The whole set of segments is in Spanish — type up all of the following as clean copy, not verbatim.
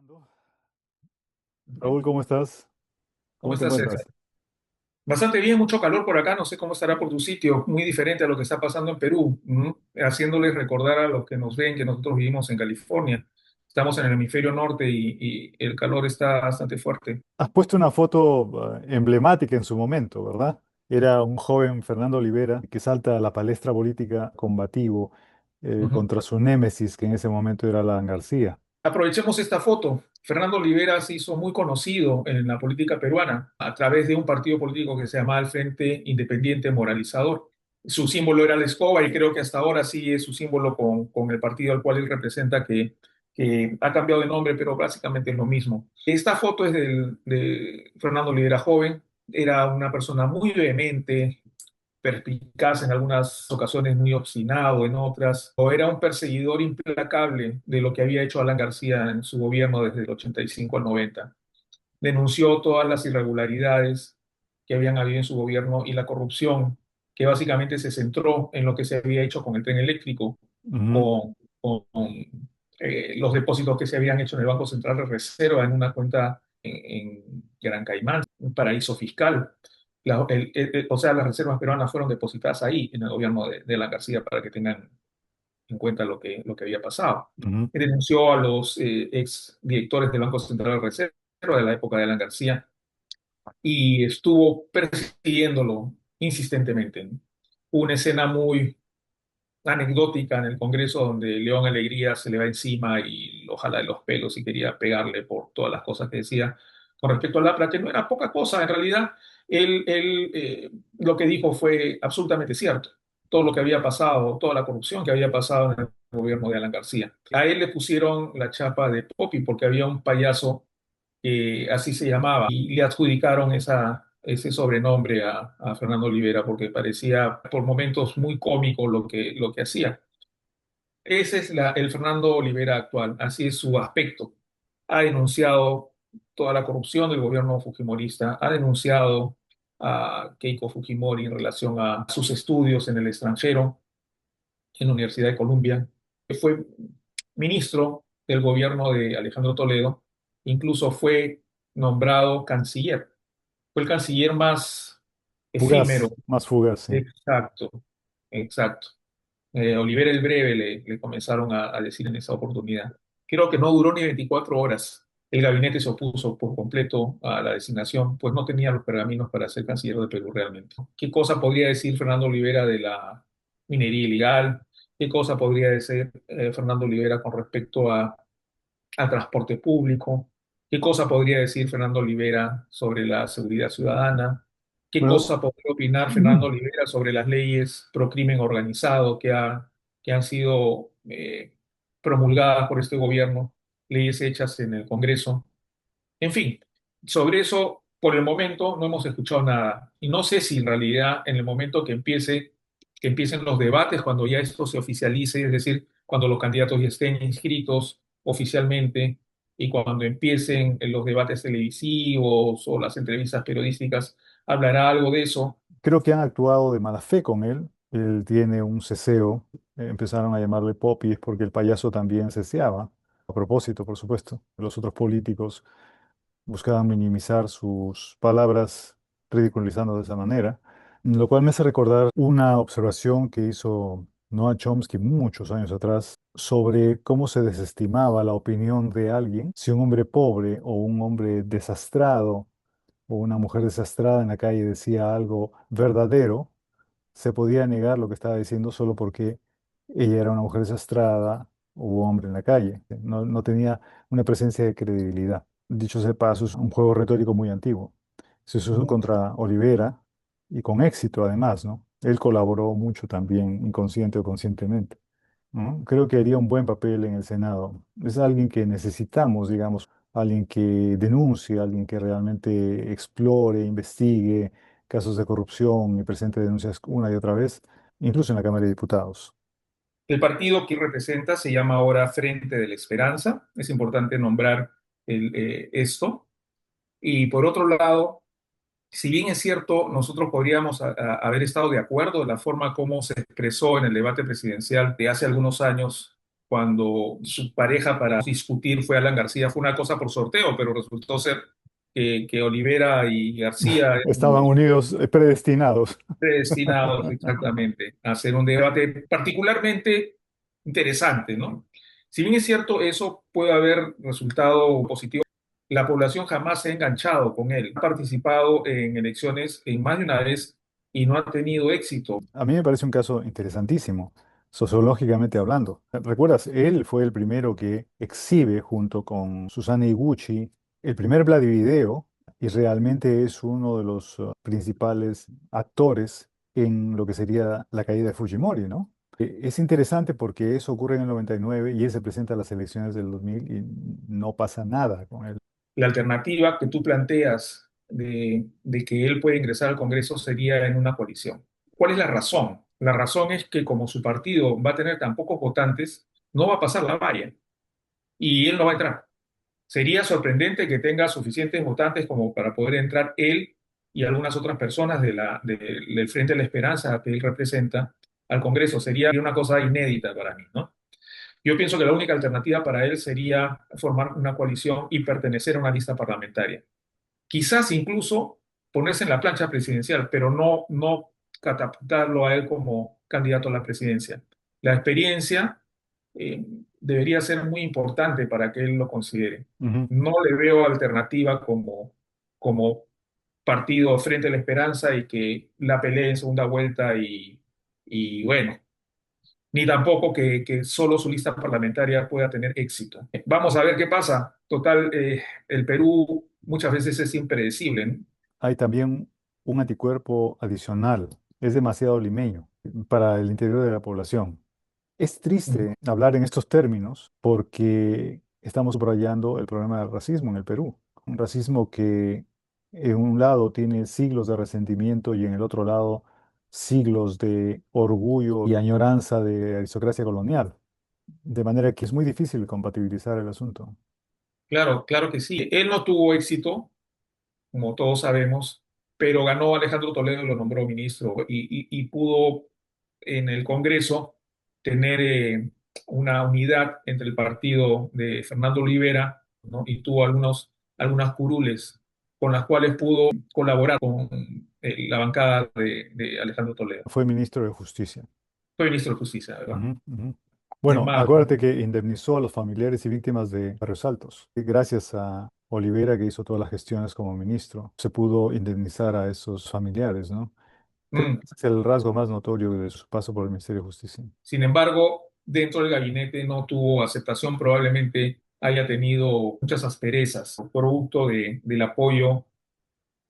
Grabando. Ujú. Raúl, ¿cómo estás? ¿Cómo ¿Cómo te estás, César? encuentras? Bastante bien, mucho calor por acá, no sé cómo estará por tu sitio, muy diferente a lo que está pasando en Perú, haciéndoles recordar a los que nos ven que nosotros vivimos en California. Estamos en el hemisferio norte y el calor está bastante fuerte. Has puesto una foto emblemática en su momento, ¿verdad? Era un joven Fernando Olivera que salta a la palestra política combativo Ujú. contra su némesis, que en ese momento era Alan García. Aprovechemos esta foto. Fernando Olivera se hizo muy conocido en la política peruana a través de un partido político que se llamaba el Frente Independiente Moralizador. Su símbolo era la escoba y creo que hasta ahora sigue su símbolo con el partido al cual él representa, que ha cambiado de nombre, pero básicamente es lo mismo. Esta foto es de Fernando Olivera joven. Era una persona muy vehemente, perspicaz en algunas ocasiones, muy obstinado en otras, o era un perseguidor implacable de lo que había hecho Alan García en su gobierno desde el 85 al 90. Denunció todas las irregularidades que habían habido en su gobierno y la corrupción, que básicamente se centró en lo que se había hecho con el tren eléctrico, Ujú, con los depósitos que se habían hecho en el Banco Central de Reserva en una cuenta en Gran Caimán, un paraíso fiscal. O sea, las reservas peruanas fueron depositadas ahí, en el gobierno de Alan García, para que tengan en cuenta lo que había pasado. ujú. Denunció a los ex directores del Banco Central de Reserva de la época de Alan García y estuvo persiguiéndolo insistentemente. Hubo una escena muy anecdótica en el Congreso donde León Alegría se le va encima y lo jala de los pelos y quería pegarle por todas las cosas que decía con respecto al APRA, que no era poca cosa. En realidad, lo que dijo fue absolutamente cierto. Todo lo que había pasado, toda la corrupción que había pasado en el gobierno de Alan García. A él le pusieron la chapa de Popi porque había un payaso que así se llamaba, y le adjudicaron ese sobrenombre a Fernando Olivera porque parecía por momentos muy cómico lo que hacía. Ese es el Fernando Olivera actual, así es su aspecto. Ha denunciado toda la corrupción del gobierno fujimorista, ha denunciado a Keiko Fujimori en relación a sus estudios en el extranjero, en la Universidad de Columbia, que fue ministro del gobierno de Alejandro Toledo, incluso fue nombrado canciller. Fue el canciller más efímero. Fugaz, más fugaz, sí. Exacto, exacto. Olivera el Breve le comenzaron a decir en esa oportunidad. Creo que no duró ni 24 horas. El gabinete se opuso por completo a la designación, pues no tenía los pergaminos para ser canciller de Perú realmente. ¿Qué cosa podría decir Fernando Olivera de la minería ilegal? ¿Qué cosa podría decir Fernando Olivera con respecto al transporte público? ¿Qué cosa podría decir Fernando Olivera sobre la seguridad ciudadana? ¿Qué Bueno, cosa podría opinar Fernando Olivera sobre las leyes pro crimen organizado que han sido promulgadas por este gobierno, leyes hechas en el Congreso? En fin, sobre eso, por el momento no hemos escuchado nada. Y no sé si en realidad en el momento que empiecen los debates, cuando ya esto se oficialice, es decir, cuando los candidatos ya estén inscritos oficialmente y cuando empiecen los debates televisivos o las entrevistas periodísticas, hablará algo de eso. creo que han actuado de mala fe con él. Él tiene un ceseo. Empezaron a llamarle Popis porque el payaso también ceseaba. A propósito, por supuesto. Los otros políticos buscaban minimizar sus palabras, ridiculizando de esa manera, lo cual me hace recordar una observación que hizo Noam Chomsky muchos años atrás sobre cómo se desestimaba la opinión de alguien si un hombre pobre o un hombre desastrado o una mujer desastrada en la calle decía algo verdadero, se podía negar lo que estaba diciendo solo porque ella era una mujer desastrada o un hombre en la calle. No tenía una presencia de credibilidad. Dicho sea de paso, es un juego retórico muy antiguo. Se usó contra Olivera y con éxito además, ¿no? Él colaboró mucho también, inconsciente o conscientemente, ¿no? Creo que haría un buen papel en el Senado. Es alguien que necesitamos, digamos, alguien que denuncie, alguien que realmente explore, investigue casos de corrupción y presente denuncias una y otra vez, incluso en la Cámara de Diputados. El partido que representa se llama ahora Frente de la Esperanza. Es importante nombrar esto. Y por otro lado, si bien es cierto, nosotros podríamos haber estado de acuerdo en la forma como se expresó en el debate presidencial de hace algunos años cuando su pareja para discutir fue Alan García. Fue una cosa por sorteo, pero resultó ser que Olivera y García eran Estaban unidos, predestinados. predestinados exactamente a hacer un debate particularmente interesante, ¿no? Si bien es cierto, eso puede haber resultado positivo, la población jamás se ha enganchado con él. Ha participado en elecciones en más de una vez y no ha tenido éxito. A mí me parece un caso interesantísimo, sociológicamente hablando. ¿Recuerdas? Él fue el primero que exhibe junto con Susana Iguchi el primer Vladivideo y realmente es uno de los principales actores en lo que sería la caída de Fujimori, ¿no? Es interesante porque eso ocurre en el 99 y él se presenta a las elecciones del 2000 y no pasa nada con él. La alternativa que tú planteas de que él puede ingresar al Congreso sería en una coalición. ¿Cuál es la razón? La razón es que como su partido va a tener tan pocos votantes, no va a pasar la valla y él no va a entrar. Sería sorprendente que tenga suficientes votantes como para poder entrar él y algunas otras personas del Frente de la Esperanza que él representa al Congreso. Sería una cosa inédita para mí, ¿no? Yo pienso que la única alternativa para él sería formar una coalición y pertenecer a una lista parlamentaria. Quizás incluso ponerse en la plancha presidencial, pero no catapultarlo a él como candidato a la presidencia. La experiencia eh, debería ser muy importante para que él lo considere. Ujú. No le veo alternativa como partido Frente a la Esperanza y que la pelee en segunda vuelta y bueno, ni tampoco que solo su lista parlamentaria pueda tener éxito. Vamos a ver qué pasa. Total, el Perú muchas veces es impredecible, ¿no? Hay también un anticuerpo adicional, es demasiado limeño para el interior de la población. Es triste hablar en estos términos porque estamos subrayando el problema del racismo en el Perú. Un racismo que en un lado tiene siglos de resentimiento y en el otro lado siglos de orgullo y añoranza de aristocracia colonial. De manera que es muy difícil compatibilizar el asunto. Claro, claro que sí. Él no tuvo éxito, como todos sabemos, pero ganó Alejandro Toledo y lo nombró ministro y pudo en el Congreso tener una unidad entre el partido de Fernando Olivera, ¿no? Y tuvo algunas curules con las cuales pudo colaborar con la bancada de Alejandro Toledo. Fue ministro de Justicia. Fue ministro de Justicia, ¿verdad? Ujú, ujú. Es Bueno, más, acuérdate que indemnizó a los familiares y víctimas de Barrios Altos. Y gracias a Olivera, que hizo todas las gestiones como ministro, se pudo indemnizar a esos familiares, ¿no? Creo mm, que ese es el rasgo más notorio de su paso por el Ministerio de Justicia. sin embargo, dentro del gabinete no tuvo aceptación, probablemente haya tenido muchas asperezas, producto del apoyo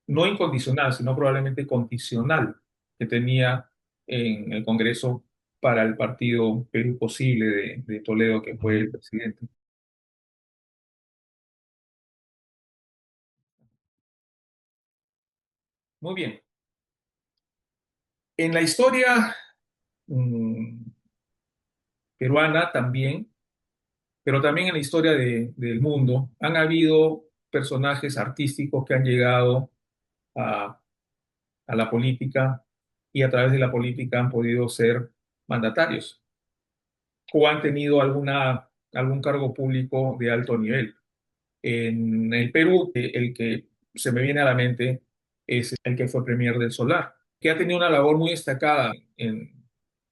no incondicional, sino probablemente condicional que tenía en el Congreso para el partido Perú Posible de Toledo, que fue Ujú. el presidente. Muy bien. En la historia mm, peruana también, pero también en la historia del mundo, han habido personajes artísticos que han llegado a, a la política y a través de la política han podido ser mandatarios o han tenido algún cargo público de alto nivel. En el Perú, el que se me viene a la mente es el que fue premier del Solar, que ha tenido una labor muy destacada en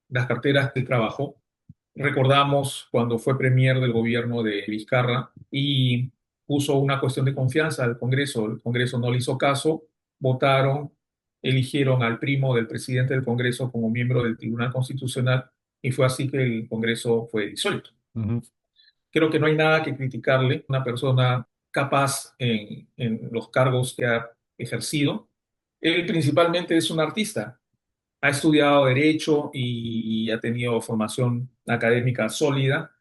las carteras de trabajo. Recordamos cuando fue premier del gobierno de Vizcarra y puso una cuestión de confianza al Congreso. El Congreso no le hizo caso, votaron, eligieron al primo del presidente del Congreso como miembro del Tribunal Constitucional y fue así que el Congreso fue disuelto. Ujú. Creo que no hay nada que criticarle, una persona capaz en los cargos que ha ejercido. Él principalmente es un artista, ha estudiado derecho y ha tenido formación académica sólida,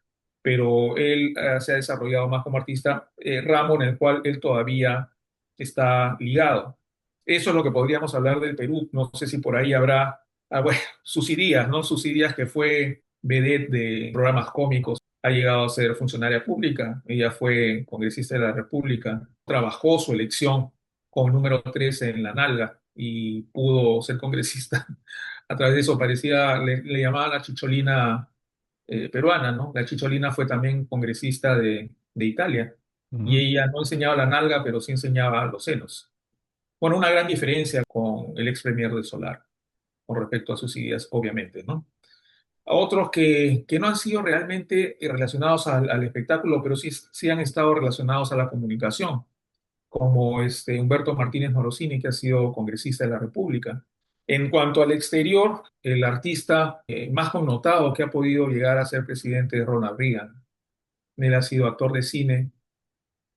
pero él se ha desarrollado más como artista, ramo en el cual él todavía está ligado. Eso es lo que podríamos hablar del Perú. No sé si por ahí habrá, bueno, Susidías, ¿no? Susidías, que fue vedette de programas cómicos, ha llegado a ser funcionaria pública. Ella fue congresista de la República, trabajó su elección con número 13 en la nalga y pudo ser congresista. A través de eso parecía, le llamaban la chicholina peruana, ¿no? La Chicholina fue también congresista de Italia y Ujú. ella no enseñaba la nalga, pero sí enseñaba los senos. Bueno, una gran diferencia con el ex premier de Solar, con respecto a sus ideas, obviamente, ¿no? A otros que no han sido realmente relacionados al espectáculo, pero sí han estado relacionados a la comunicación, como Humberto Martínez Morosini, que ha sido congresista de la República. En cuanto al exterior, el artista más connotado que ha podido llegar a ser presidente es Ronald Reagan. Él ha sido actor de cine,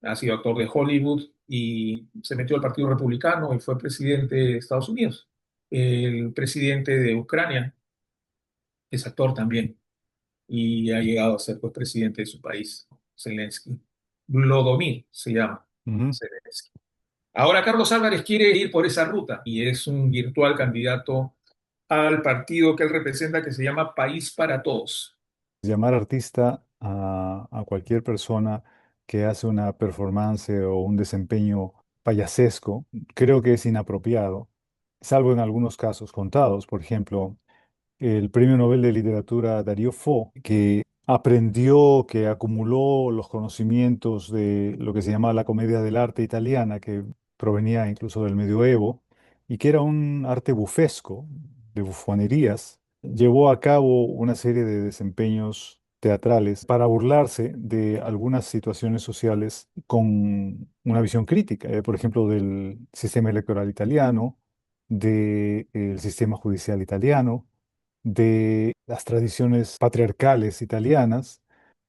ha sido actor de Hollywood y se metió al Partido Republicano y fue presidente de Estados Unidos. El presidente de Ucrania es actor también y ha llegado a ser pues, presidente de su país, Zelensky. Vladimir se llama Ujú. Zelensky. Ahora Carlos Álvarez quiere ir por esa ruta y es un virtual candidato al partido que él representa que se llama País para Todos. Llamar artista a cualquier persona que hace una performance o un desempeño payasesco, creo que es inapropiado, salvo en algunos casos contados. Por ejemplo, el Premio Nobel de Literatura Darío Fo, que aprendió, que acumuló los conocimientos de lo que se llama la comedia del arte italiana, que provenía incluso del medioevo, y que era un arte bufesco, de bufonerías, llevó a cabo una serie de desempeños teatrales para burlarse de algunas situaciones sociales con una visión crítica, por ejemplo, del sistema electoral italiano, del sistema judicial italiano, de las tradiciones patriarcales italianas,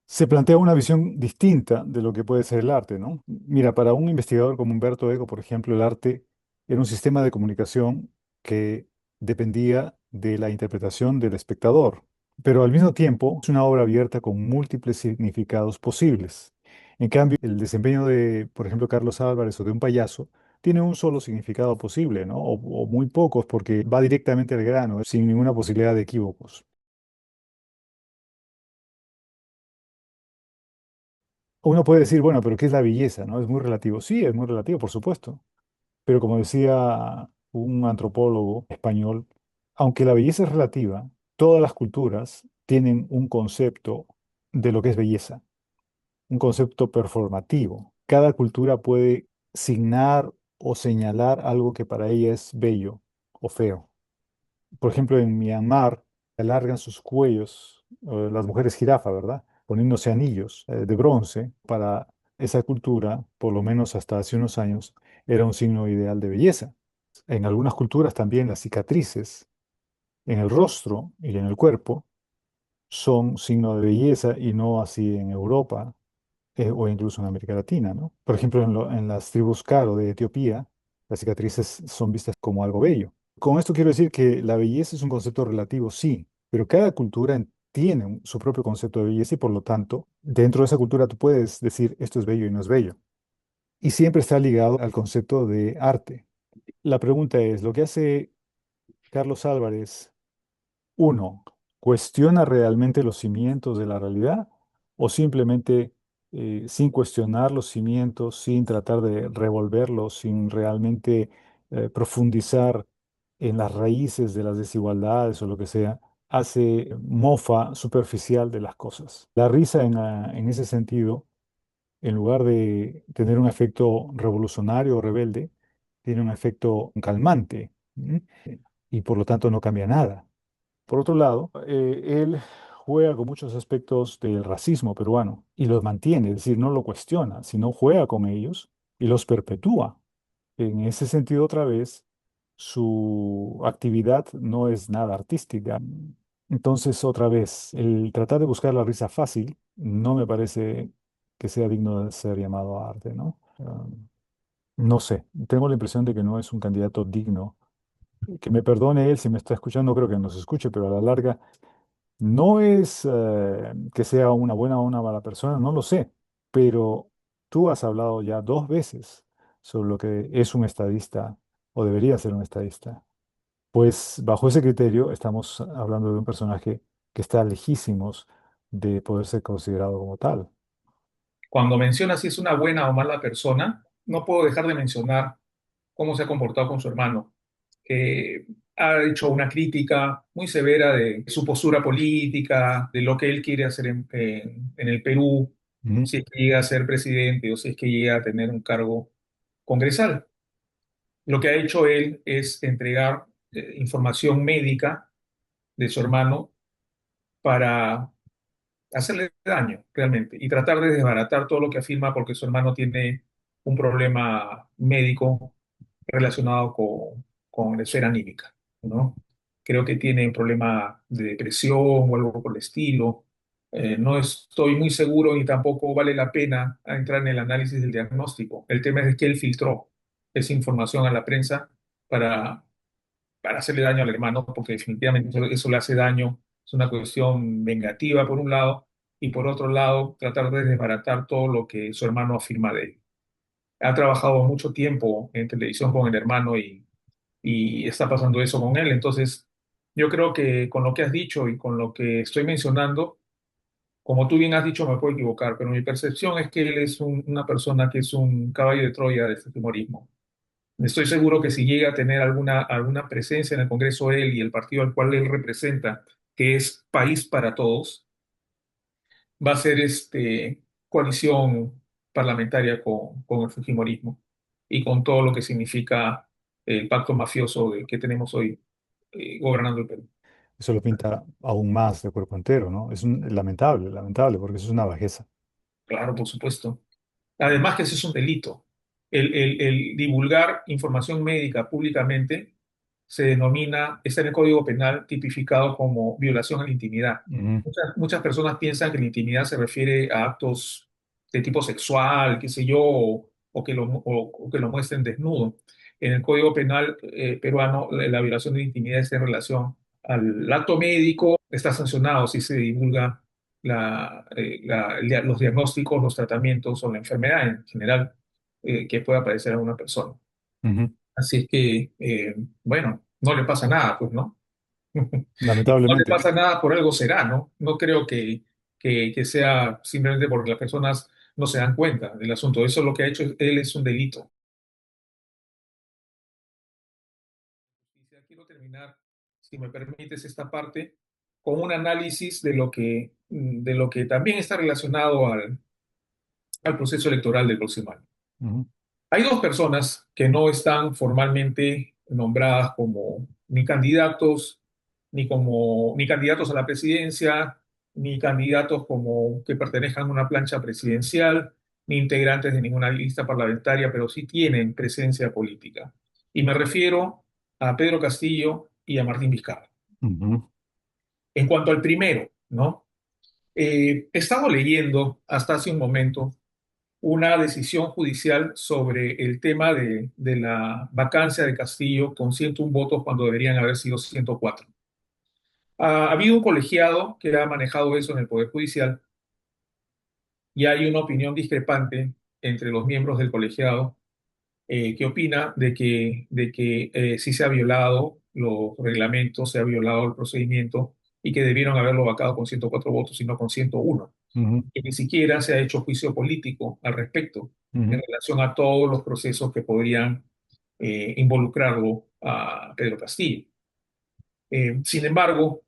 se plantea una visión distinta de lo que puede ser el arte, ¿no? Mira, para un investigador como Humberto Eco, por ejemplo, el arte era un sistema de comunicación que dependía de la interpretación del espectador, pero al mismo tiempo es una obra abierta con múltiples significados posibles. En cambio, el desempeño de, por ejemplo, Carlos Álvarez o de un payaso tiene un solo significado posible, ¿no? O muy pocos, porque va directamente al grano, sin ninguna posibilidad de equívocos. Uno puede decir, bueno, pero ¿qué es la belleza? ¿No? Es muy relativo. Sí, es muy relativo, por supuesto. Pero como decía un antropólogo español, aunque la belleza es relativa, todas las culturas tienen un concepto de lo que es belleza, un concepto performativo. Cada cultura puede signar o señalar algo que para ella es bello o feo. Por ejemplo, en Myanmar alargan sus cuellos, las mujeres jirafa, ¿verdad? Poniéndose anillos de bronce para esa cultura, por lo menos hasta hace unos años, era un signo ideal de belleza. En algunas culturas también las cicatrices en el rostro y en el cuerpo son signo de belleza y no así en Europa o incluso en América Latina, ¿no? Por ejemplo, en las tribus Caro de Etiopía, las cicatrices son vistas como algo bello. Con esto quiero decir que la belleza es un concepto relativo, sí, pero cada cultura tiene su propio concepto de belleza y por lo tanto, dentro de esa cultura tú puedes decir esto es bello y no es bello. Y siempre está ligado al concepto de arte. La pregunta es, ¿lo que hace Carlos Álvarez uno, ¿cuestiona realmente los cimientos de la realidad o simplemente sin cuestionar los cimientos, sin tratar de revolverlos, sin realmente profundizar en las raíces de las desigualdades o lo que sea, hace mofa superficial de las cosas? La risa en ese sentido, en lugar de tener un efecto revolucionario o rebelde, tiene un efecto calmante, ¿m? Y por lo tanto no cambia nada. Por otro lado, él juega con muchos aspectos del racismo peruano y los mantiene, es decir, no lo cuestiona, sino juega con ellos y los perpetúa. En ese sentido, otra vez, su actividad no es nada artística. Entonces, otra vez, el tratar de buscar la risa fácil no me parece que sea digno de ser llamado arte, ¿no? No sé, tengo la impresión de que no es un candidato digno. Que me perdone él si me está escuchando, no creo que nos escuche, pero a la larga no es que sea una buena o una mala persona, no lo sé, pero tú has hablado ya dos veces sobre lo que es un estadista o debería ser un estadista. Pues bajo ese criterio estamos hablando de un personaje que está lejísimos de poder ser considerado como tal. Cuando mencionas si es una buena o mala persona, no puedo dejar de mencionar cómo se ha comportado con su hermano, que ha hecho una crítica muy severa de su postura política, de lo que él quiere hacer en el Perú, Ujú. si es que llega a ser presidente o si es que llega a tener un cargo congresal. Lo que ha hecho él es entregar información médica de su hermano para hacerle daño realmente y tratar de desbaratar todo lo que afirma porque su hermano tiene un problema médico relacionado con la esfera anímica, ¿no? Creo que tiene un problema de depresión o algo por el estilo. No estoy muy seguro y tampoco vale la pena entrar en el análisis del diagnóstico. El tema es que él filtró esa información a la prensa para hacerle daño al hermano, porque definitivamente eso le hace daño. Es una cuestión vengativa por un lado, y por otro lado, tratar de desbaratar todo lo que su hermano afirma de él. Ha trabajado mucho tiempo en televisión con el hermano y está pasando eso con él. Entonces, yo creo que con lo que has dicho y con lo que estoy mencionando, como tú bien has dicho, me puedo equivocar, pero mi percepción es que él es una persona que es un caballo de Troya de este humorismo. Estoy seguro que si llega a tener alguna presencia en el Congreso él y el partido al cual él representa, que es País para Todos, va a ser coalición parlamentaria con el Fujimorismo y con todo lo que significa el pacto mafioso que tenemos hoy gobernando el Perú. Eso lo pinta aún más de cuerpo entero, ¿no? Es lamentable, lamentable, porque eso es una bajeza. Claro, por supuesto. Además que ese es un delito. El divulgar información médica públicamente se denomina, está en el Código Penal tipificado como violación a la intimidad. Ujú, Muchas personas piensan que la intimidad se refiere a actos de tipo sexual, qué sé yo, o que lo muestren desnudo. En el Código Penal peruano, la violación de la intimidad está en relación al acto médico, está sancionado si se divulga los diagnósticos, los tratamientos o la enfermedad en general que pueda padecer a una persona. ujú. Así es que, bueno, no le pasa nada, pues, ¿no? Y no le Lamentablemente. pasa nada por algo será, ¿no? No creo que sea simplemente porque las personas no se dan cuenta del asunto. Eso lo que ha hecho él es un delito. Quiero terminar, si me permites, esta parte con un análisis de lo que también está relacionado al proceso electoral del próximo año. Ujú, Hay dos personas que no están formalmente nombradas como ni candidatos, ni candidatos a la presidencia, ni candidatos como que pertenezcan a una plancha presidencial, ni integrantes de ninguna lista parlamentaria, pero sí tienen presencia política. Y me refiero a Pedro Castillo y a Martín Vizcarra. ujú, En cuanto al primero, ¿no? He estado leyendo hasta hace un momento una decisión judicial sobre el tema de la vacancia de Castillo con 101 votos cuando deberían haber sido 104. Ha habido un colegiado que ha manejado eso en el Poder Judicial y hay una opinión discrepante entre los miembros del colegiado que opina de que sí se ha violado los reglamentos, se ha violado el procedimiento y que debieron haberlo vacado con 104 votos y no con 101. ujú, Que ni siquiera se ha hecho juicio político al respecto en ujú, relación a todos los procesos que podrían involucrarlo a Pedro Castillo. Sin embargo,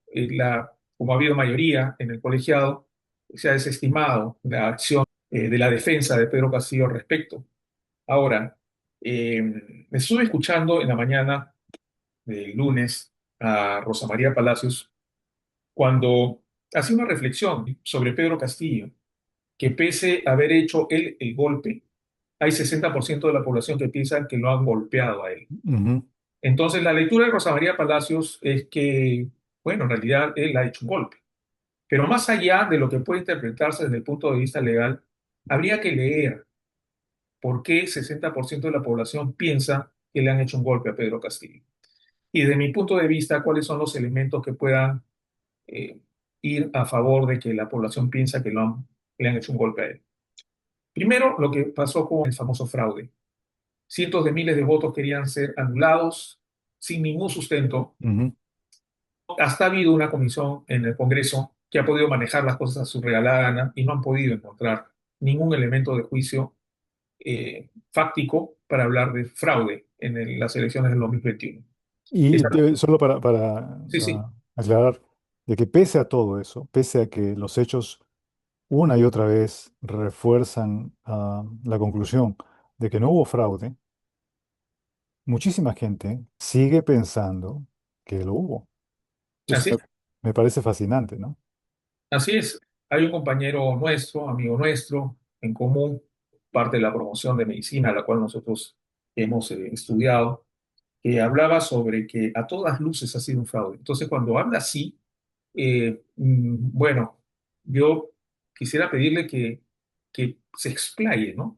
como ha habido mayoría en el colegiado, se ha desestimado la acción de la defensa de Pedro Castillo al respecto. Ahora, me estuve escuchando en la mañana del lunes a Rosa María Palacios cuando hacía una reflexión sobre Pedro Castillo que pese a haber hecho él el golpe, hay 60% de la población que piensa que lo han golpeado a él. ujú, Entonces, la lectura de Rosa María Palacios es que, bueno, en realidad él ha hecho un golpe. Pero más allá de lo que puede interpretarse desde el punto de vista legal, habría que leer por qué 60% de la población piensa que le han hecho un golpe a Pedro Castillo. Y desde mi punto de vista, cuáles son los elementos que puedan eh, ir a favor de que la población piensa que le han hecho un golpe a él. Primero, lo que pasó con el famoso fraude. Cientos de miles de votos querían ser anulados sin ningún sustento. ujú, Hasta ha habido una comisión en el Congreso que ha podido manejar las cosas a su regalada gana y no han podido encontrar ningún elemento de juicio fáctico para hablar de fraude en las elecciones del 2021. Y Esa- solo sí, sí. aclarar de que pese a todo eso, pese a que los hechos una y otra vez refuerzan la conclusión de que no hubo fraude, muchísima gente sigue pensando que lo hubo. Eso Así, me parece fascinante, ¿no? así es. Hay un compañero nuestro, amigo nuestro, en común, parte de la promoción de medicina, la cual nosotros hemos estudiado, que hablaba sobre que a todas luces ha sido un fraude. Entonces, cuando habla así, bueno, yo quisiera pedirle que se explaye, ¿no?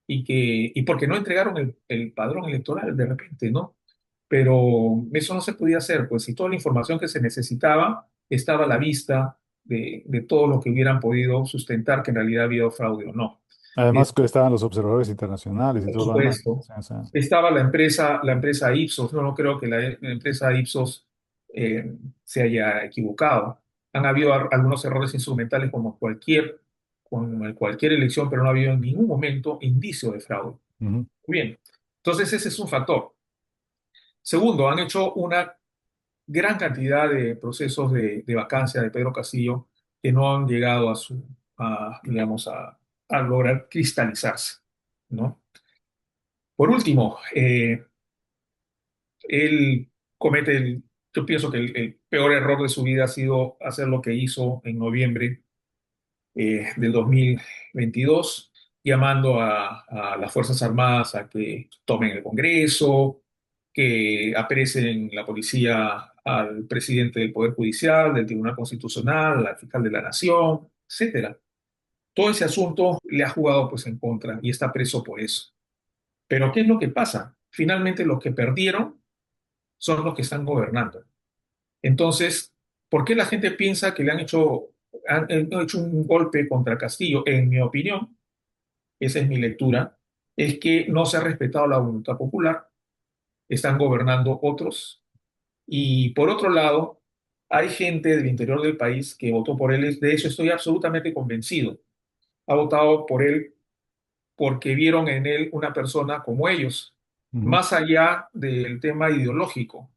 Y porque no entregaron el padrón electoral de repente, ¿no? Pero eso no se podía hacer, pues si toda la información que se necesitaba estaba a la vista de todo lo que hubieran podido sustentar que en realidad había fraude o no. Eh, Además que estaban los observadores internacionales y por todo lo demás. supuesto, O sea, estaba la empresa Ipsos, no creo que la empresa Ipsos se haya equivocado. Han habido algunos errores instrumentales como cualquier elección, pero no ha habido en ningún momento indicio de fraude. ujú. Muy bien, entonces ese es un factor. Segundo, han hecho una gran cantidad de procesos de vacancia de Pedro Castillo que no han llegado digamos, a lograr cristalizarse, ¿no? Por último, él comete yo pienso que el peor error de su vida ha sido hacer lo que hizo en noviembre del 2022, llamando a las Fuerzas Armadas a que tomen el Congreso, que apresen la policía al presidente del Poder Judicial, del Tribunal Constitucional, al fiscal de la Nación, etcétera. Todo ese asunto le ha jugado pues en contra y está preso por eso. Pero ¿qué es lo que pasa? Finalmente los que perdieron son los que están gobernando. Entonces, ¿por qué la gente piensa que han hecho un golpe contra Castillo? En mi opinión, esa es mi lectura, es que no se ha respetado la voluntad popular, están gobernando otros. Y por otro lado, hay gente del interior del país que votó por él, de eso estoy absolutamente convencido. Ha votado por él porque vieron en él una persona como ellos, Ujú, más allá del tema ideológico.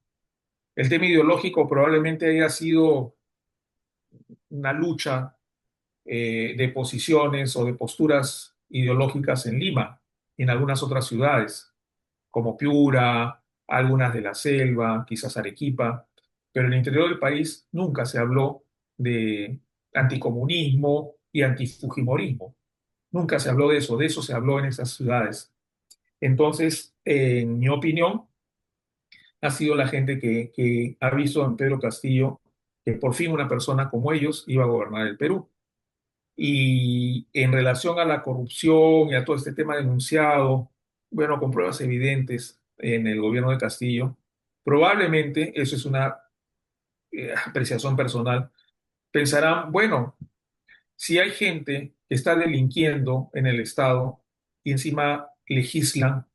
El tema ideológico probablemente haya sido una lucha de posiciones o de posturas ideológicas en Lima y en algunas otras ciudades, como Piura, algunas de la selva, quizás Arequipa, pero en el interior del país nunca se habló de anticomunismo y antifujimorismo. Nunca se habló de eso se habló en esas ciudades. Entonces, en mi opinión, ha sido la gente que ha visto en Pedro Castillo que por fin una persona como ellos iba a gobernar el Perú. Y en relación a la corrupción y a todo este tema denunciado, bueno, con pruebas evidentes en el gobierno de Castillo, probablemente, eso es una apreciación personal, pensarán, bueno, si hay gente que está delinquiendo en el Estado y encima legislan,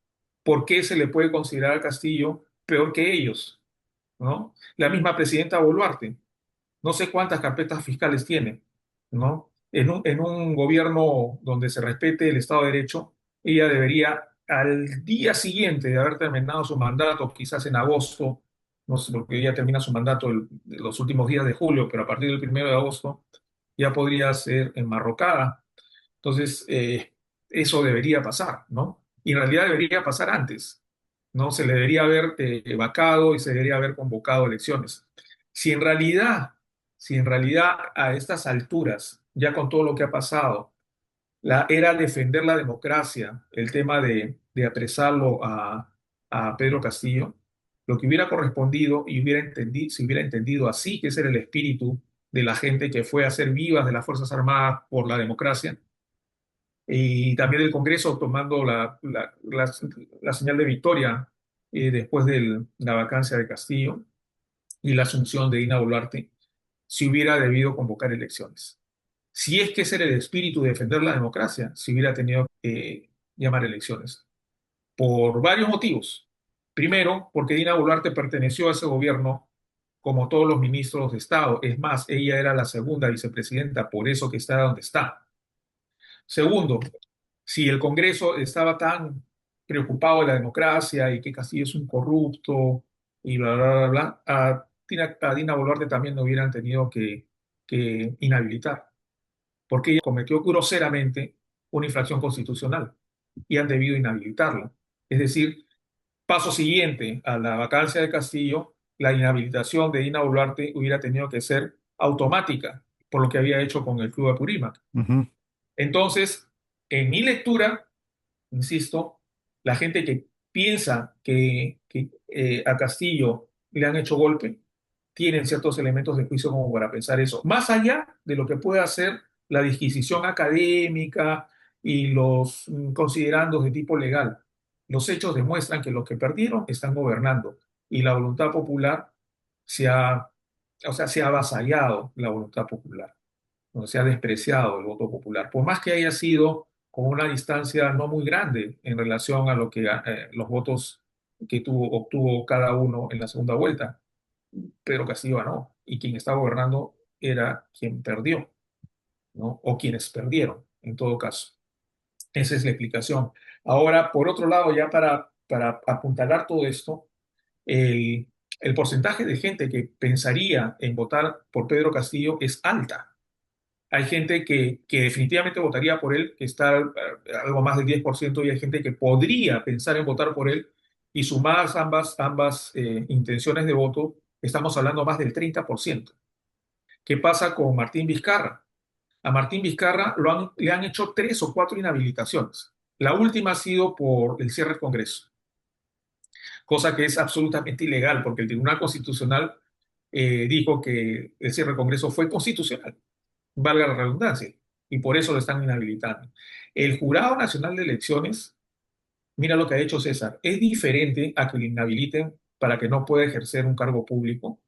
¿por qué se le puede considerar a Castillo peor que ellos? ¿No? La misma presidenta Boluarte. No sé cuántas carpetas fiscales tiene, ¿no? En un gobierno donde se respete el Estado de Derecho, ella debería, al día siguiente de haber terminado su mandato, quizás en agosto, no sé, porque ella termina su mandato los últimos días de julio, pero a partir del 1 de agosto ya podría ser enmarrocada. Entonces, eso debería pasar, ¿no? Y en realidad debería pasar antes, ¿no? Se le debería haber vacado y se debería haber convocado elecciones. Si en realidad, si en realidad a estas alturas, ya con todo lo que ha pasado, era defender la democracia, el tema de apresarlo a Pedro Castillo, lo que hubiera correspondido y se hubiera entendido así, que ese era el espíritu de la gente que fue a hacer vivas de las Fuerzas Armadas por la democracia, y también el Congreso tomando la señal de victoria después de la vacancia de Castillo y la asunción de Dina Boluarte, si hubiera debido convocar elecciones. Si es que ese era el espíritu de defender la democracia, si hubiera tenido que llamar elecciones. Por varios motivos. Primero, porque Dina Boluarte perteneció a ese gobierno como todos los ministros de Estado. Es más, ella era la segunda vicepresidenta, por eso que está donde está. Segundo, si el Congreso estaba tan preocupado de la democracia y que Castillo es un corrupto y bla, bla, bla, bla, a Dina Boluarte también lo hubieran tenido que inhabilitar, porque ella cometió groseramente una infracción constitucional y han debido inhabilitarla. Es decir, paso siguiente a la vacancia de Castillo, la inhabilitación de Dina Boluarte hubiera tenido que ser automática, por lo que había hecho con el Club de Apurímac. Ujú, Entonces, en mi lectura, insisto, la gente que piensa que a Castillo le han hecho golpe, tienen ciertos elementos de juicio como para pensar eso, más allá de lo que pueda ser la disquisición académica y los considerandos de tipo legal. Los hechos demuestran que los que perdieron están gobernando y la voluntad popular se ha, o sea, se ha avasallado la voluntad popular, no se ha despreciado el voto popular, por más que haya sido con una distancia no muy grande en relación a lo que los votos que obtuvo cada uno en la segunda vuelta. Pedro Castillo ganó y quien está gobernando era quien perdió, ¿no? O quienes perdieron, en todo caso. Esa es la explicación. Ahora, por otro lado, ya para apuntalar todo esto, el, el porcentaje de gente que pensaría en votar por Pedro Castillo es alta. Hay gente que definitivamente votaría por él, que está algo más del 10%, y hay gente que podría pensar en votar por él, y sumadas ambas intenciones de voto, estamos hablando más del 30%. ¿Qué pasa con Martín Vizcarra? A Martín Vizcarra le han hecho 3 o 4 inhabilitaciones. La última ha sido por el cierre del Congreso, cosa que es absolutamente ilegal, porque el Tribunal Constitucional dijo que el cierre del Congreso fue constitucional, valga la redundancia, y por eso lo están inhabilitando. El Jurado Nacional de Elecciones, mira lo que ha hecho César, es diferente a que lo inhabiliten para que no pueda ejercer un cargo público,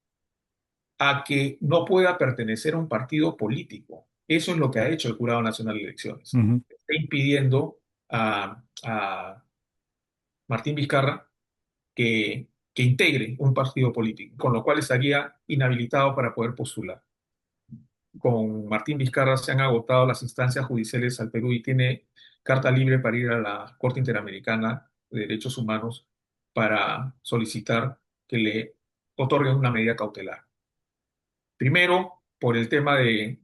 a que no pueda pertenecer a un partido político. Eso es lo que ha hecho el Jurado Nacional de Elecciones. ujú. Está impidiendo a Martín Vizcarra que integre un partido político, con lo cual estaría inhabilitado para poder postular. Con Martín Vizcarra se han agotado las instancias judiciales al Perú y tiene carta libre para ir a la Corte Interamericana de Derechos Humanos para solicitar que le otorguen una medida cautelar. Primero, por el tema de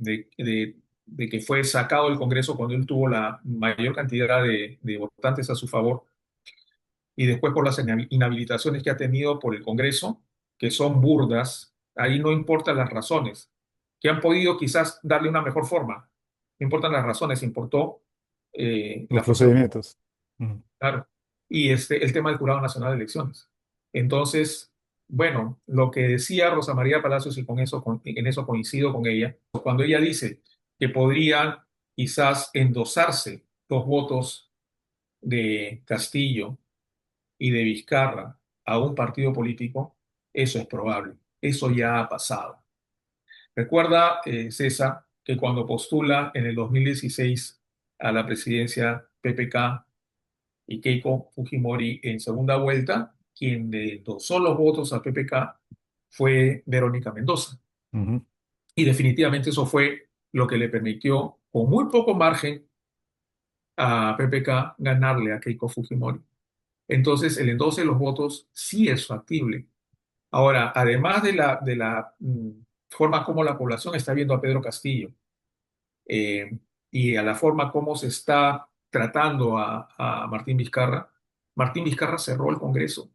que fue sacado del Congreso cuando él tuvo la mayor cantidad de votantes a su favor, y después por las inhabilitaciones que ha tenido por el Congreso, que son burdas. Ahí no importan las razones, que han podido quizás darle una mejor forma. No importan las razones, importó Los la función. procedimientos. Ujú, Claro. Y el tema del Jurado Nacional de Elecciones. Entonces, bueno, lo que decía Rosa María Palacios, y en eso coincido con ella, cuando ella dice que podrían quizás endosarse los votos de Castillo y de Vizcarra a un partido político, eso es probable. Eso ya ha pasado. Recuerda, César, que cuando postula en el 2016 a la presidencia PPK y Keiko Fujimori en segunda vuelta, quien le endosó los votos a PPK fue Verónica Mendoza. ujú, Y definitivamente eso fue lo que le permitió, con muy poco margen, a PPK ganarle a Keiko Fujimori. Entonces, el endoce de los votos sí es factible. Ahora, además de la forma como la población está viendo a Pedro Castillo eh, y a la forma como se está tratando a Martín Vizcarra cerró el Congreso.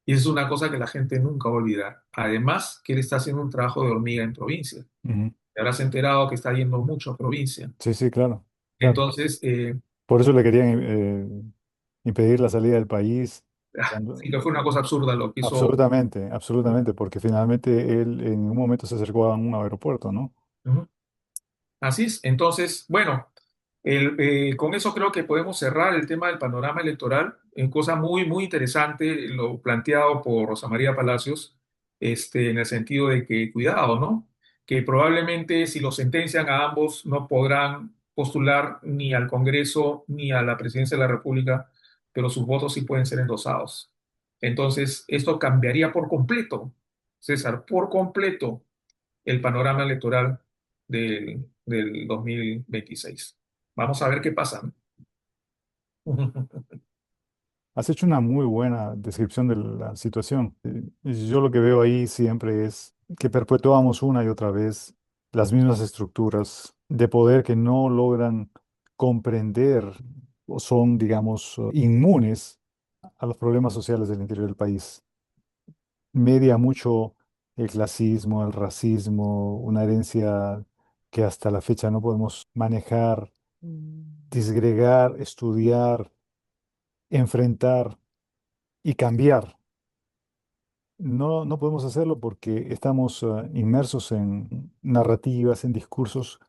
Y eso es una cosa que la gente nunca va a olvidar. Además, que él está haciendo un trabajo de hormiga en provincia. ujú. Te habrás enterado que está yendo mucho a provincia. Sí, sí, claro, claro. Entonces, Por eso le querían impedir la salida del país. sí que fue una cosa absurda lo que hizo. Absolutamente, absolutamente, porque finalmente él en un momento se acercó a un aeropuerto, ¿no? Ujú. Así es. Entonces, bueno, con eso creo que podemos cerrar el tema del panorama electoral. Cosa muy, muy interesante lo planteado por Rosa María Palacios, en el sentido de que, cuidado, ¿no? Que probablemente si lo sentencian a ambos no podrán postular ni al Congreso ni a la presidencia de la República, pero sus votos sí pueden ser endosados. Entonces, esto cambiaría por completo, César, por completo el panorama electoral del 2026. Vamos a ver qué pasa, ¿no? Has hecho una muy buena descripción de la situación. Y yo lo que veo ahí siempre es que perpetuamos una y otra vez las mismas estructuras de poder que no logran comprender o son, digamos, inmunes a los problemas sociales del interior del país. Media mucho el clasismo, el racismo, una herencia que hasta la fecha no podemos manejar, disgregar, estudiar, enfrentar y cambiar. No podemos hacerlo porque estamos inmersos en narrativas, en discursos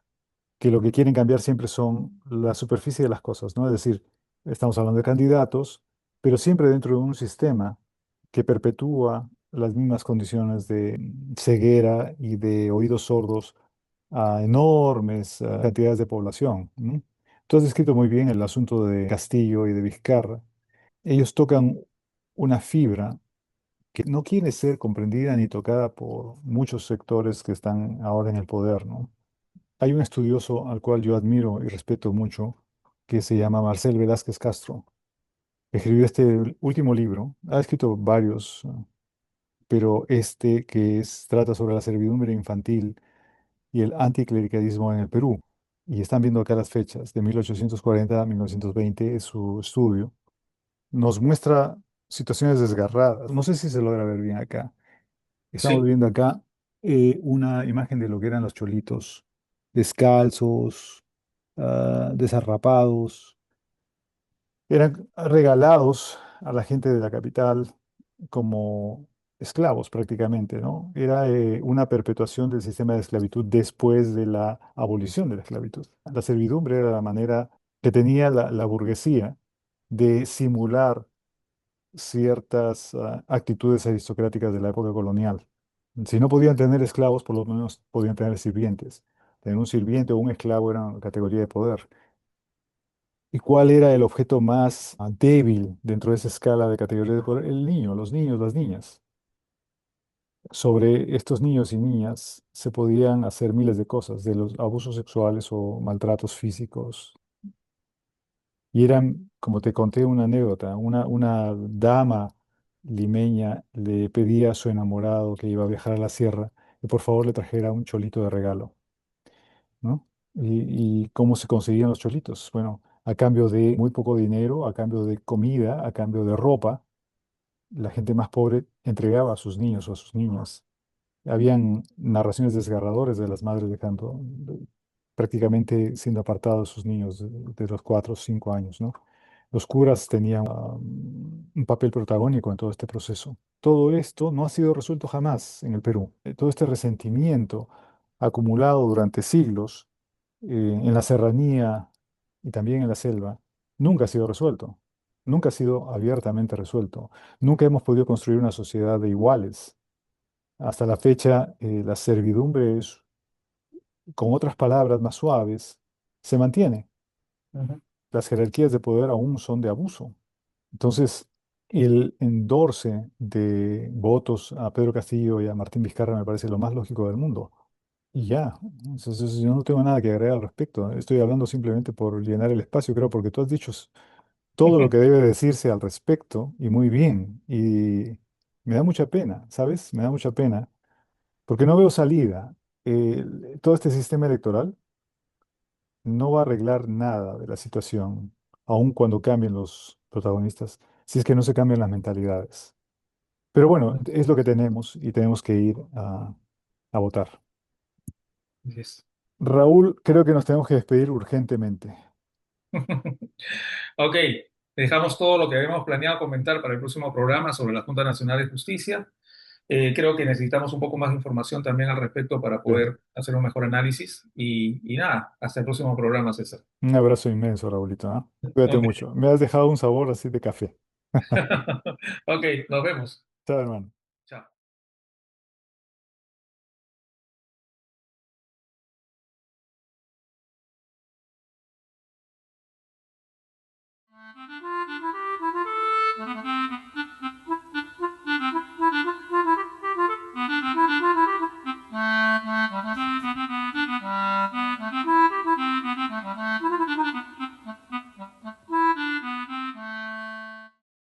que lo que quieren cambiar siempre son la superficie de las cosas, ¿no? Es decir, estamos hablando de candidatos, pero siempre dentro de un sistema que perpetúa las mismas condiciones de ceguera y de oídos sordos a enormes cantidades de población, ¿no? Tú has descrito muy bien el asunto de Castillo y de Vizcarra. Ellos tocan una fibra que no quiere ser comprendida ni tocada por muchos sectores que están ahora en el poder, ¿no? Hay un estudioso al cual yo admiro y respeto mucho, que se llama Marcel Velázquez Castro. Escribió este último libro, ha escrito varios, pero este trata sobre la servidumbre infantil y el anticlericalismo en el Perú. Y están viendo acá las fechas, de 1840 a 1920 es su estudio. Nos muestra situaciones desgarradas. No sé si se logra ver bien acá. Estamos Sí, viendo acá una imagen de lo que eran los cholitos, descalzos, desarrapados. Eran regalados a la gente de la capital como esclavos prácticamente, ¿no? Era una perpetuación del sistema de esclavitud después de la abolición de la esclavitud. La servidumbre era la manera que tenía la burguesía de simular ciertas actitudes aristocráticas de la época colonial. Si no podían tener esclavos, por lo menos podían tener sirvientes. Tener un sirviente o un esclavo era una categoría de poder. ¿Y cuál era el objeto más débil dentro de esa escala de categorías de poder? El niño, los niños, las niñas. Sobre estos niños y niñas se podían hacer miles de cosas, de los abusos sexuales o maltratos físicos. Y eran, como te conté una anécdota, una dama limeña le pedía a su enamorado que iba a viajar a la sierra que por favor le trajera un cholito de regalo, ¿no? ¿Y cómo se conseguían los cholitos? Bueno, a cambio de muy poco dinero, a cambio de comida, a cambio de ropa, la gente más pobre entregaba a sus niños o a sus niñas. Habían narraciones desgarradoras de las madres dejando prácticamente siendo apartados sus niños de los 4 o 5 años, ¿no? Los curas tenían un papel protagónico en todo este proceso. Todo esto no ha sido resuelto jamás en el Perú. Todo este resentimiento acumulado durante siglos en la serranía y también en la selva, nunca ha sido resuelto. Nunca ha sido abiertamente resuelto. Nunca hemos podido construir una sociedad de iguales. Hasta la fecha, la servidumbre es, con otras palabras más suaves, se mantiene. ujú, Las jerarquías de poder aún son de abuso. Entonces, el endorse de votos a Pedro Castillo y a Martín Vizcarra me parece lo más lógico del mundo. Y ya, entonces yo no tengo nada que agregar al respecto. Estoy hablando simplemente por llenar el espacio, creo, porque tú has dicho todo lo que debe decirse al respecto y muy bien. Y me da mucha pena, ¿sabes? Me da mucha pena porque no veo salida. Todo este sistema electoral no va a arreglar nada de la situación, aun cuando cambien los protagonistas, si es que no se cambian las mentalidades. Pero bueno, es lo que tenemos y tenemos que ir a votar. yes. Raúl, creo que nos tenemos que despedir urgentemente. Ok, dejamos todo lo que habíamos planeado comentar para el próximo programa sobre la Junta Nacional de Justicia. Creo que necesitamos un poco más de información también al respecto para Sí. poder hacer un mejor análisis. Y nada, hasta el próximo programa, César. Un abrazo inmenso, Raúlito, ¿ah? Cuídate Ok, mucho. Me has dejado un sabor así de café. ok, nos vemos. Chao, hermano. Chao.